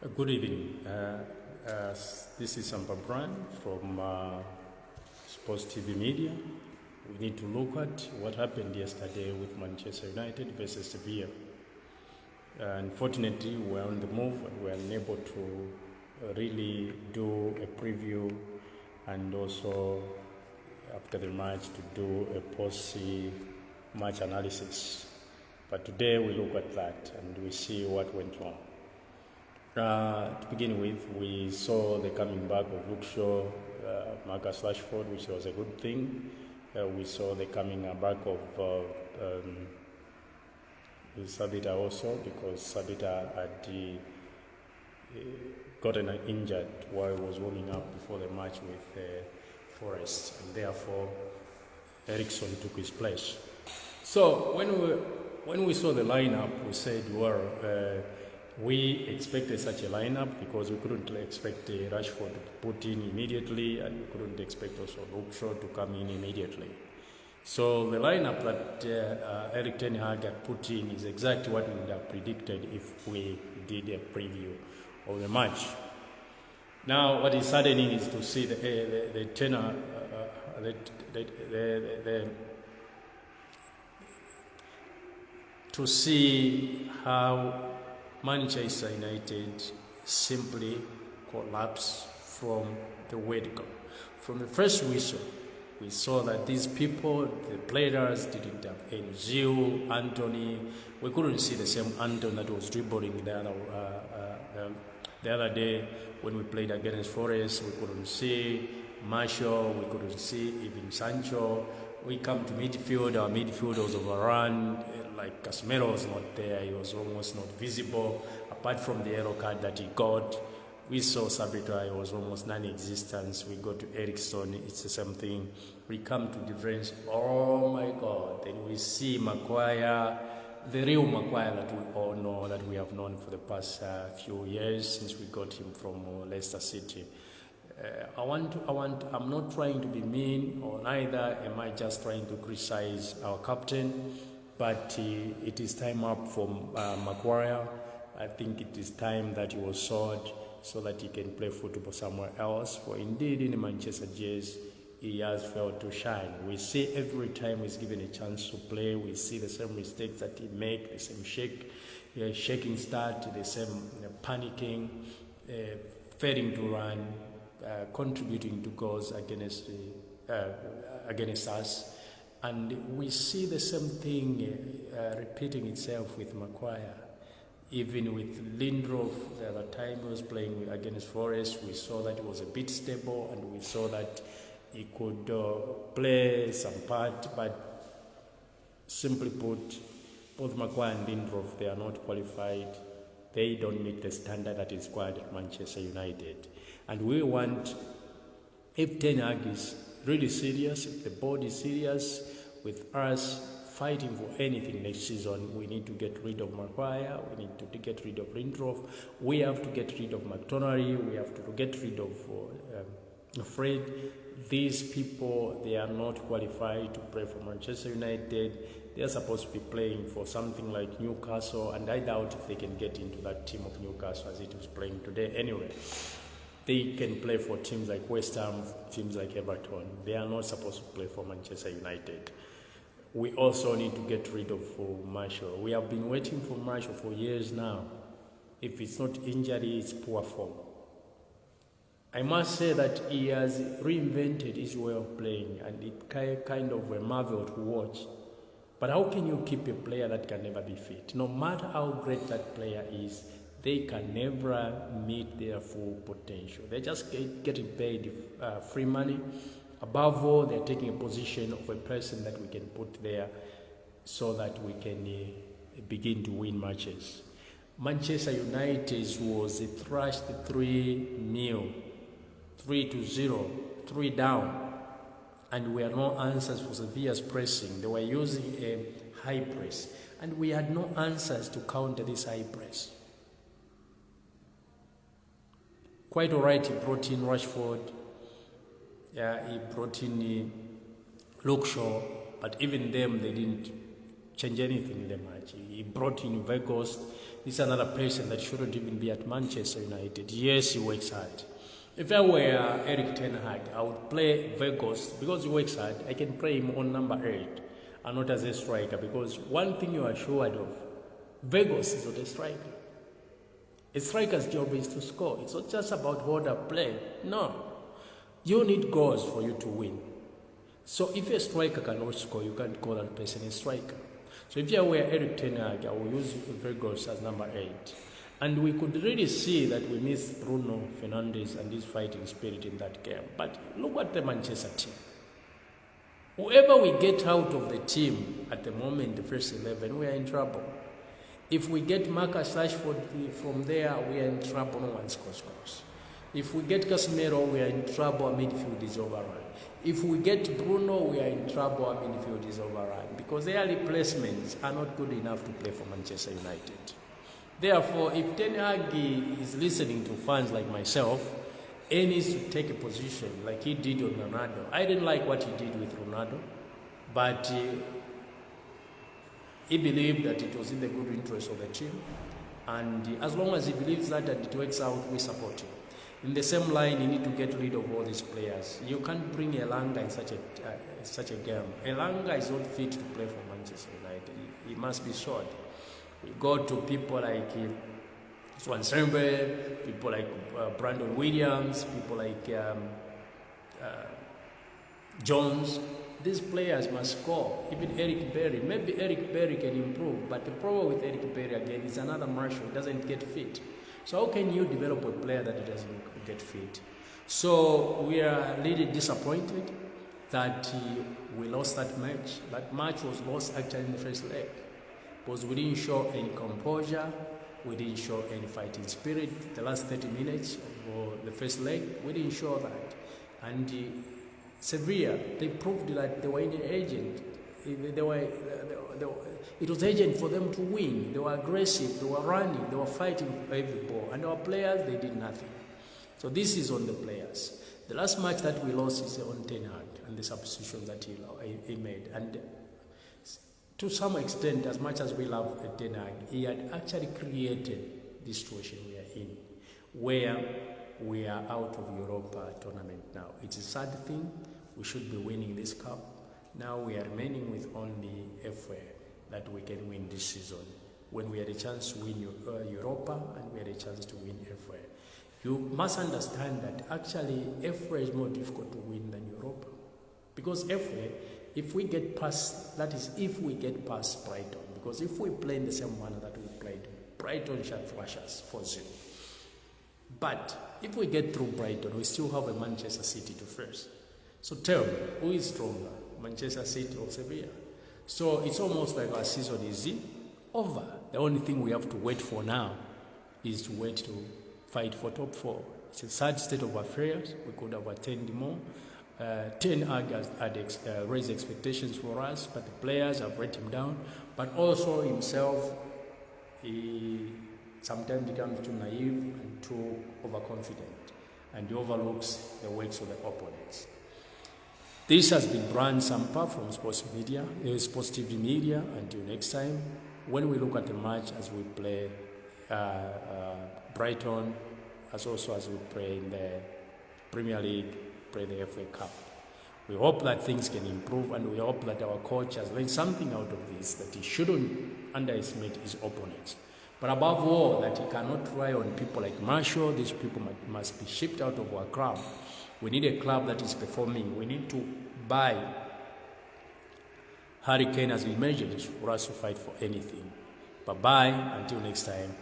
Good evening. This is Sampa Brand from Sports TV Media. We need to look at what happened yesterday with Manchester United versus Sevilla. Unfortunately, we were on the move and we were unable to really do a preview and also after the match to do a post-match analysis. But today we look at that and we see what went wrong. To begin with, we saw the coming back of Luke Shaw, Marcus Rashford, which was a good thing. We saw the coming back of Sabita also, because Sabita had gotten injured while he was warming up before the match with Forest, and therefore Eriksson took his place. So when we saw the lineup, we said, well, we expected such a lineup because we couldn't expect Rashford to put in immediately, and we couldn't expect also Luke Shaw to come in immediately. So the lineup that Erik ten Hag had put in is exactly what we would have predicted if we did a preview of the match. Now, what is saddening is to see to see how Manchester United simply collapsed from the word go. From the first whistle, we saw that these people, the players, didn't have any zeal. Anthony, we couldn't see the same Anthony that was dribbling the other day when we played against Forest. We couldn't see Marshall, we couldn't see even Sancho. We come to midfield, our midfield was overrun. Like Casemiro was not there, he was almost not visible. Apart from the yellow card that he got, we saw Sabita, it was almost non-existent. We go to Eriksson, it's the same thing. We come to defense, oh my God. Then we see Maguire, the real Maguire that we all know, that we have known for the past few years since we got him from Leicester City. I'm not trying to be mean, or neither am I just trying to criticize our captain, but it is time up for Maguire. I think it is time that he was sold so that he can play football somewhere else. For indeed, in the Manchester Jazz, he has failed to shine. We see every time he's given a chance to play, we see the same mistakes that he makes, the same shaking start, the same panicking, failing to run, contributing to goals against us. And we see the same thing repeating itself with Maguire. Even with Lindelof, the other time he was playing against Forest, we saw that he was a bit stable and we saw that he could play some part, but simply put, both Maguire and Lindelof, they are not qualified. They don't meet the standard that is required at Manchester United. And we want, if Ten Hag is really serious, if the board is serious with us fighting for anything next season, we need to get rid of Maguire, we need to get rid of Lindelof, we have to get rid of McTominay, we have to get rid of Fred. These people, they are not qualified to play for Manchester United. They are supposed to be playing for something like Newcastle, and I doubt if they can get into that team of Newcastle as it is playing today anyway. They can play for teams like West Ham, teams like Everton. They are not supposed to play for Manchester United. We also need to get rid of Marshall. We have been waiting for Marshall for years now. If it's not injury, it's poor form. I must say that he has reinvented his way of playing, and it's kind of a marvel to watch. But how can you keep a player that can never be fit? No matter how great that player is, they can never meet their full potential. They're just getting paid free money. Above all, they're taking a position of a person that we can put there so that we can begin to win matches. Manchester United was thrashed 3-0, 3-0, 3 down. And we had no answers for Sevilla's pressing. They were using a high press. And we had no answers to counter this high press. Quite all right, he brought in Rashford. Yeah, he brought in Luke Shaw, but even them, they didn't change anything in the match. He brought in Vegas. This is another person that shouldn't even be at Manchester United. Yes, he works hard. If I were Eric Ten Hag, I would play Vegas because he works hard. I can play him on number 8 and not as a striker, because one thing you are assured of, Vegas is not a striker. A striker's job is to score. It's not just about hold up play. No. You need goals for you to win. So if a striker cannot score, you can't call that person a striker. So if you were Eric Ten Hag, I will use Vegas as number 8. And we could really see that we missed Bruno Fernandes and his fighting spirit in that game. But look at the Manchester team. Whoever we get out of the team at the moment, the first 11, we are in trouble. If we get Marcus Rashford from there, we are in trouble. No one scores. If we get Casemiro, we are in trouble. Our midfield is overrun. If we get Bruno, we are in trouble. Our midfield is overrun. Because their replacements are not good enough to play for Manchester United. Therefore, if Ten Hag is listening to fans like myself, he needs to take a position like he did on Ronaldo. I didn't like what he did with Ronaldo, but he believed that it was in the good interest of the team. And as long as he believes that and it works out, we support him. In the same line, you need to get rid of all these players. You can't bring Elanga in such a game. Elanga is not fit to play for Manchester United. He must be sold. We go to people like Swansembe, people like Brandon Williams, people like Jones. These players must score. Even Eric Berry. Maybe Eric Berry can improve, but the problem with Eric Berry again is another Marshall. He doesn't get fit. So how can you develop a player that doesn't get fit? So we are really disappointed that we lost that match. That match was lost actually in the first leg, because we didn't show any composure, we didn't show any fighting spirit. The last 30 minutes of the first leg, we didn't show that. And Sevilla, they proved that they were in an agent. It was agent for them to win. They were aggressive, they were running, they were fighting for every ball. And our players, they did nothing. So this is on the players. The last match that we lost is on Ten Hag and the substitution that he made. And to some extent, as much as we love Ten Hag, he had actually created this situation we are in, where we are out of Europa tournament now. It's a sad thing. We should be winning this cup. Now we are remaining with only FA that we can win this season, when we had a chance to win Europa and we had a chance to win FA. You must understand that actually FA is more difficult to win than Europa. Because FA, if we get past, that is if we get past Brighton, because if we play in the same manner that we played, Brighton shall thrash us 4-0. But if we get through Brighton, we still have a Manchester City to face. So tell me, who is stronger, Manchester City or Sevilla? So it's almost like our season is over. The only thing we have to wait for now is to wait to fight for top 4. It's a sad state of affairs. We could have attained more. Ten Hag had raised expectations for us, but the players have let him down. But also himself, he sometimes becomes too naive and too overconfident, and he overlooks the works of the opponents. This has been Brian Sampa from Sports TV Media. Until next time, when we look at the match as we play Brighton, as also as we play in the Premier League, play the FA Cup. We hope that things can improve, and we hope that our coach has learned something out of this, that he shouldn't underestimate his opponents. But above all, that he cannot rely on people like Marshall. These people must be shipped out of our club. We need a club that is performing. We need to buy Harry Kane as emergence for us to fight for anything. Bye-bye. Until next time.